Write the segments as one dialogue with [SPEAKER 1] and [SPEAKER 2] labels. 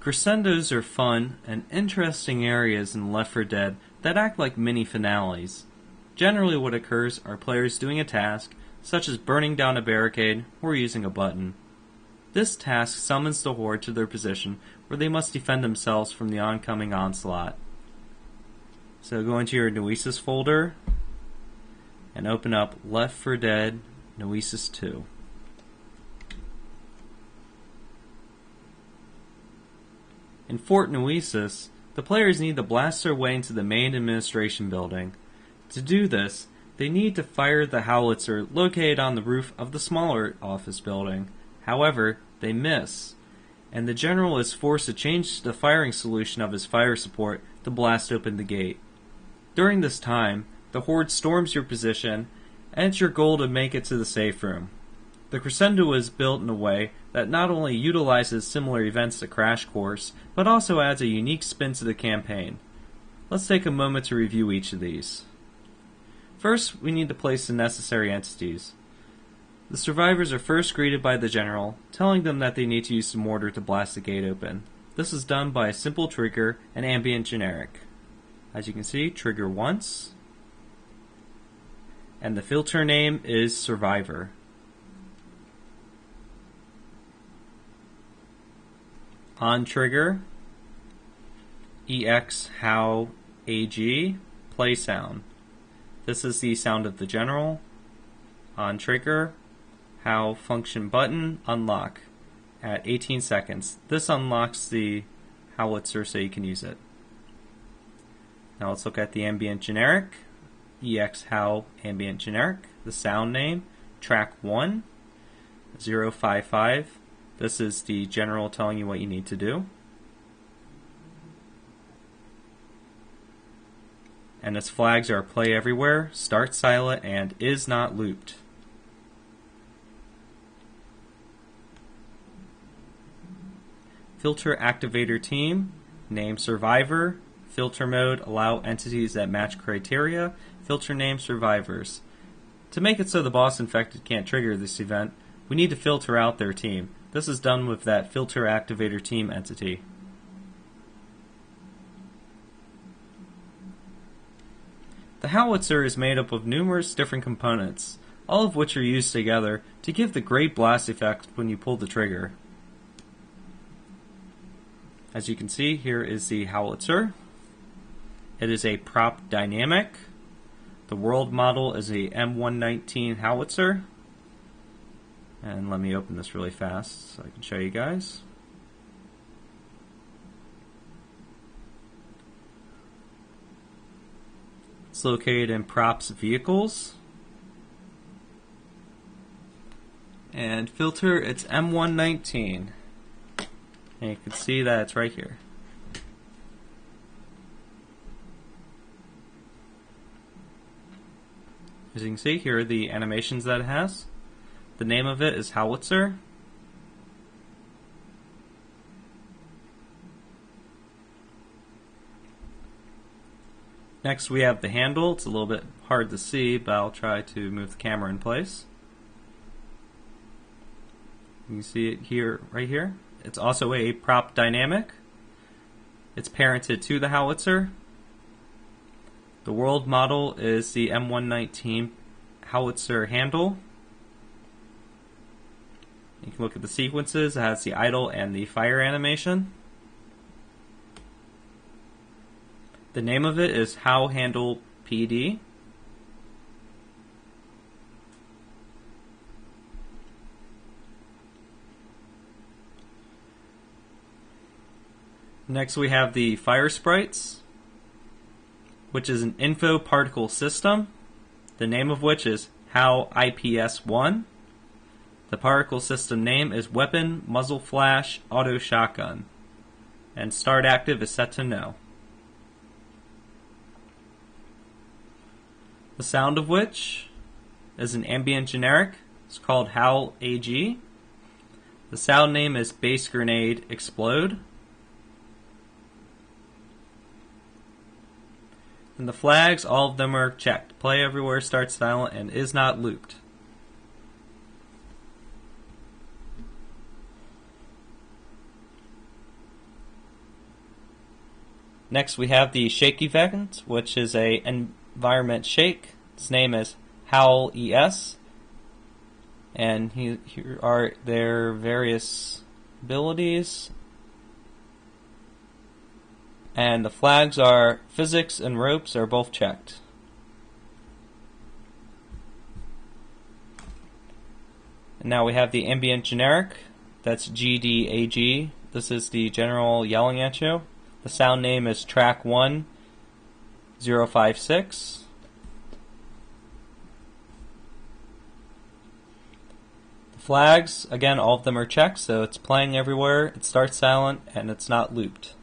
[SPEAKER 1] Crescendos are fun and interesting areas in Left 4 Dead that act like mini finales. Generally what occurs are players doing a task, such as burning down a barricade or using a button. This task summons the horde to their position where they must defend themselves from the oncoming onslaught. So go into your Noesis folder and open up Left 4 Dead Noesis 2. In Fort Noesis, the players need to blast their way into the main administration building. To do this, they need to fire the howitzer located on the roof of the smaller office building. However, they miss, and the general is forced to change the firing solution of his fire support to blast open the gate. During this time, the horde storms your position, and it's your goal to make it to the safe room. The crescendo is built in a way that not only utilizes similar events to Crash Course, but also adds a unique spin to the campaign. Let's take a moment to review each of these. First, we need to place the necessary entities. The survivors are first greeted by the general, telling them that they need to use some mortar to blast the gate open. This is done by a simple trigger and ambient generic. As you can see, trigger once, and the filter name is Survivor. On trigger, EX how AG, play sound. This is the sound of the general. On trigger, how function button, unlock at 18 seconds. This unlocks the howitzer so you can use it. Now let's look at the ambient generic. EX how ambient generic. The sound name, track 1, 055. This is the general telling you what you need to do. And its flags are play everywhere, start silent, and is not looped. Filter activator team, name survivor, filter mode, allow entities that match criteria, filter name survivors. To make it so the boss infected can't trigger this event, we need to filter out their team. This is done with that filter activator team entity. The howitzer is made up of numerous different components, all of which are used together to give the great blast effect when you pull the trigger. As you can see, here is the howitzer. It is a prop dynamic. The world model is a M119 howitzer. And let me open this really fast so I can show you guys. It's located in props vehicles. And filter, it's M119. And you can see that it's right here. As you can see, here are the animations that it has. The name of it is Howitzer. Next we have the handle. It's a little bit hard to see, but I'll try to move the camera in place. You can see it here, right here. It's also a prop dynamic. It's parented to the howitzer. The world model is the M119 howitzer handle. You can look at the sequences. It has the idle and the fire animation. The name of it is How Handle PD. Next we have the fire sprites, which is an info particle system, the name of which is How IPS1. The particle system name is Weapon Muzzle Flash Auto Shotgun, and start active is set to no. The sound of which is an ambient generic. It's called Howl AG. The sound name is Base Grenade Explode. And the flags, all of them are checked. Play everywhere, start silent, and is not looped. Next we have the shake event, which is a environment shake. Its name is Howl ES. And here are their various abilities. And the flags are physics and ropes are both checked. And now we have the ambient generic. That's GDAG. This is the general yelling at you. The sound name is track 1056. The flags, again, all of them are checked, so it's playing everywhere, it starts silent, and it's not looped.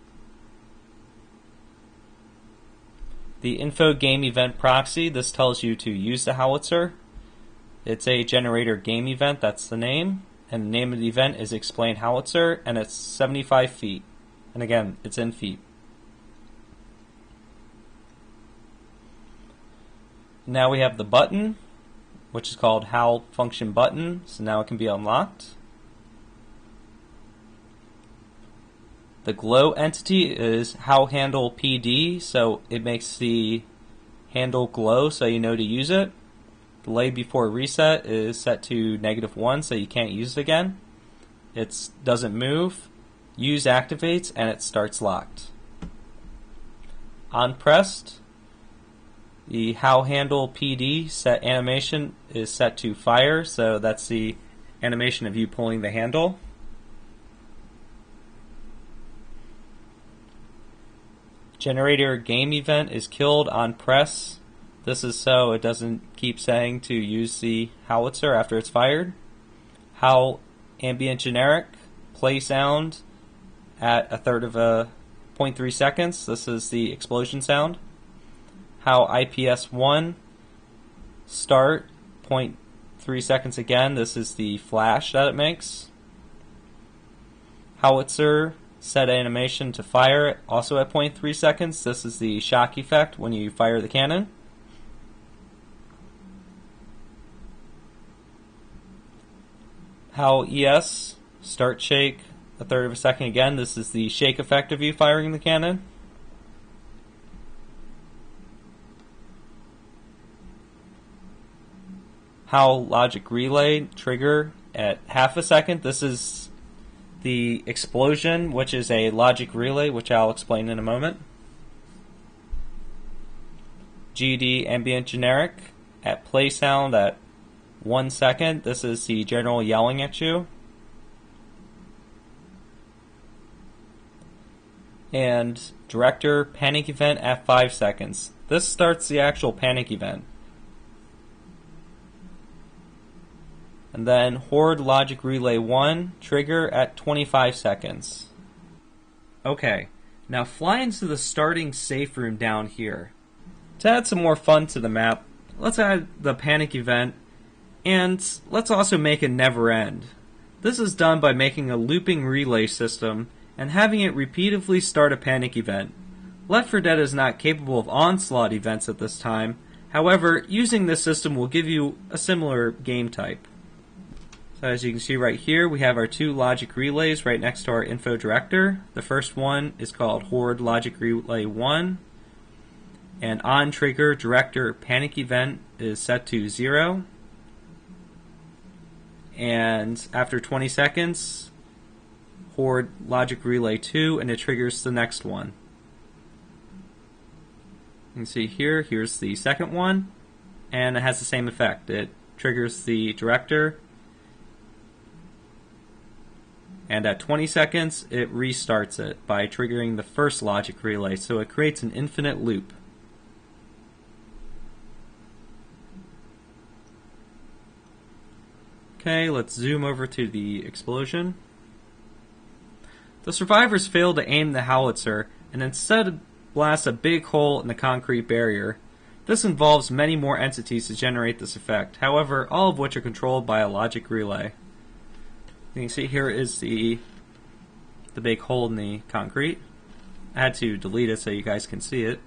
[SPEAKER 1] The info game event proxy, this tells you to use the howitzer. It's a generator game event, that's the name. And the name of the event is explain howitzer, and it's 75 feet. And again, it's in feet. Now we have the button, which is called howl function button, so now it can be unlocked. The glow entity is how handle PD, so it makes the handle glow so you know to use it. Delay before reset is set to -1, so you can't use it again. It doesn't move. Use activates, and it starts locked. On pressed, the how handle PD set animation is set to fire, so that's the animation of you pulling the handle. Generator game event is killed on press. This is so it doesn't keep saying to use the howitzer after it's fired. Howl ambient generic, play sound at 1/3 of a 0.3 seconds. This is the explosion sound. Howl IPS 1, start 0.3 seconds again. This is the flash that it makes. Howitzer set animation to fire also at 0.3 seconds. This is the shock effect when you fire the cannon. Howl ES, start shake 1/3 of a second again. This is the shake effect of you firing the cannon. Howl logic relay, trigger at 1/2 a second. This is the explosion, which is a logic relay, which I'll explain in a moment. GD ambient generic at play sound at 1 second. This is the general yelling at you. And director panic event at 5 seconds. This starts the actual panic event. And then horde logic relay 1 trigger at 25 seconds. Okay, now fly into the starting safe room down here. To add some more fun to the map, let's add the panic event. And let's also make it never end. This is done by making a looping relay system and having it repeatedly start a panic event. Left 4 Dead is not capable of onslaught events at this time. However, using this system will give you a similar game type. So as you can see right here, we have our 2 logic relays right next to our info director. The first one is called horde logic relay 1. And on trigger director panic event is set to 0. And after 20 seconds, horde logic relay 2, and it triggers the next one. You can see here, here's the second one, and it has the same effect. It triggers the director, and at 20 seconds, it restarts it by triggering the first logic relay, so it creates an infinite loop. Okay, let's zoom over to the explosion. The survivors failed to aim the howitzer and instead blast a big hole in the concrete barrier. This involves many more entities to generate this effect, however, all of which are controlled by a logic relay. You can see here is the big hole in the concrete. I had to delete it so you guys can see it.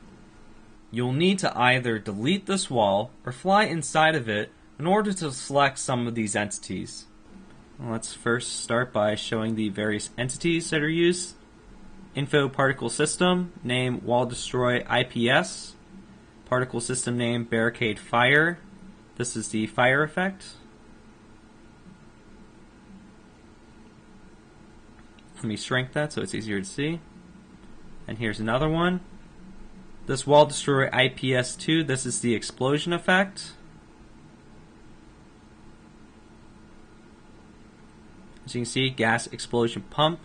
[SPEAKER 1] You'll need to either delete this wall or fly inside of it in order to select some of these entities. Let's first start by showing the various entities that are used. info particle system, name wall destroy IPS, particle system name barricade fire. This is the fire effect. Let me shrink that so it's easier to see. And here's another one. This wall destroy IPS2, this is the explosion effect. As you can see, gas explosion pump.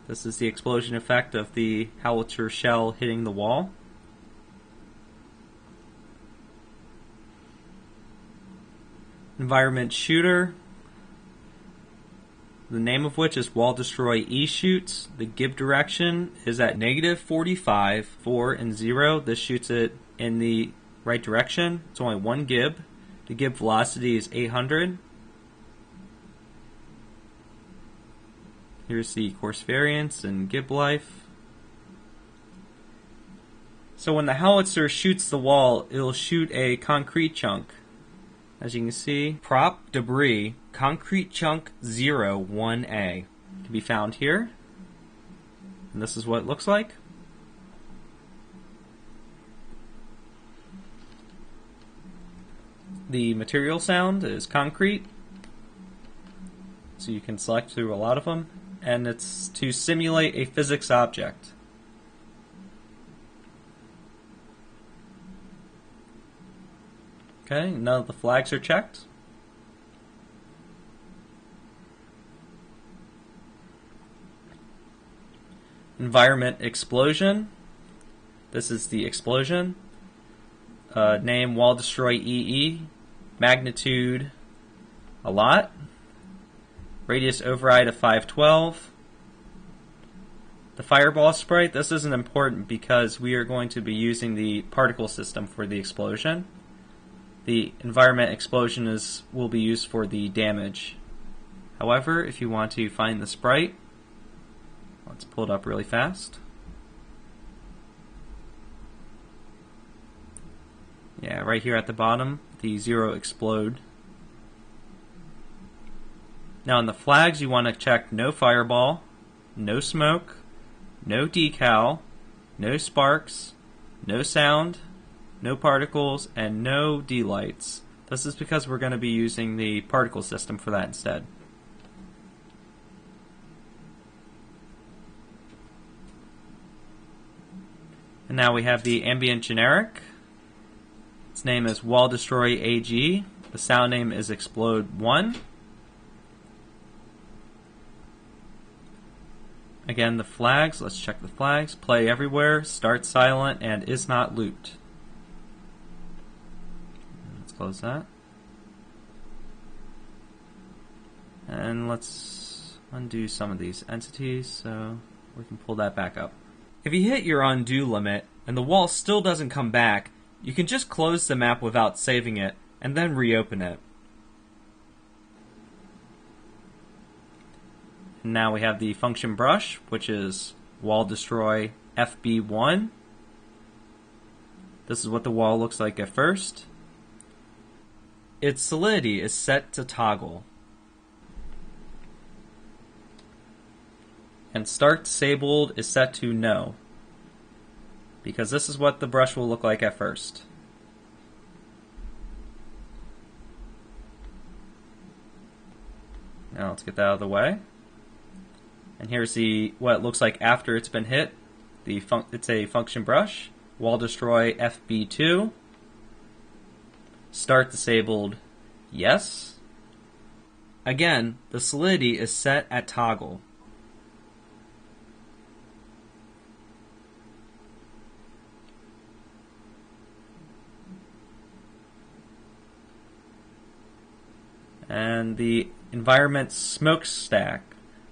[SPEAKER 1] This is the explosion effect of the howitzer shell hitting the wall. Environment shooter, the name of which is wall destroy E shoots. The gib direction is at -45, 4, and 0. This shoots it in the right direction. It's only one gib. The gib velocity is 800. Here's the course variance and gib life. So when the howitzer shoots the wall, it'll shoot a concrete chunk. As you can see, prop debris, concrete chunk 0, 1A, can be found here. And this is what it looks like. The material sound is concrete, so you can select through a lot of them, and it's to simulate a physics object. Okay, none of the flags are checked. Environment explosion. This is the explosion. Name wall destroy EE. Magnitude a lot. Radius override of 512. The fireball sprite, this isn't important because we are going to be using the particle system for the explosion. The environment explosion will be used for the damage. However, if you want to find the sprite, let's pull it up really fast. Yeah, right here at the bottom, the 0 explode. Now in the flags, you want to check no fireball, no smoke, no decal, no sparks, no sound, no particles, and no D-lights. This is because we're going to be using the particle system for that instead. And now we have the ambient generic. Its name is wall destroy AG. The sound name is explode 1. Again, the flags, let's check the flags. Play everywhere, start silent, and is not looped. Let's close that. And let's undo some of these entities so we can pull that back up. If you hit your undo limit and the wall still doesn't come back, you can just close the map without saving it and then reopen it. And now we have the function brush, which is wall destroy FB1. This is what the wall looks like at first. Its solidity is set to toggle. And start disabled is set to no, because this is what the brush will look like at first. Now let's get that out of the way. And here's what it looks like after it's been hit. It's a function brush. Wall destroy FB2. Start disabled, yes. Again, the solidity is set at toggle. And the environment smokestack.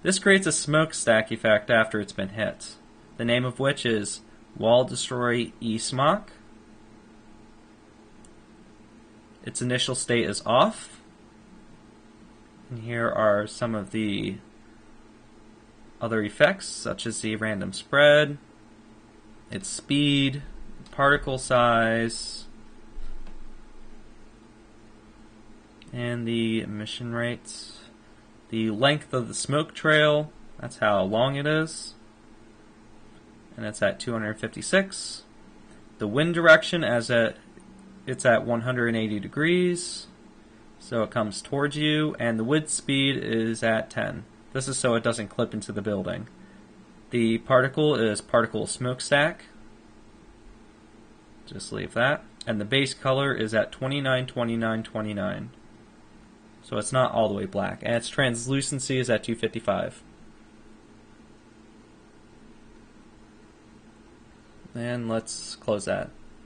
[SPEAKER 1] This creates a smokestack effect after it's been hit, the name of which is wall destroy eSmoke. Its initial state is off. And here are some of the other effects, such as the random spread, its speed, particle size, and the emission rates. The length of the smoke trail, that's how long it is. and it's at 256. The wind direction it's at 180 degrees, so it comes towards you, and the wind speed is at 10. This is so it doesn't clip into the building. The particle is particle smokestack. Just leave that. And the base color is at 292929. So it's not all the way black. And its translucency is at 255. And let's close that.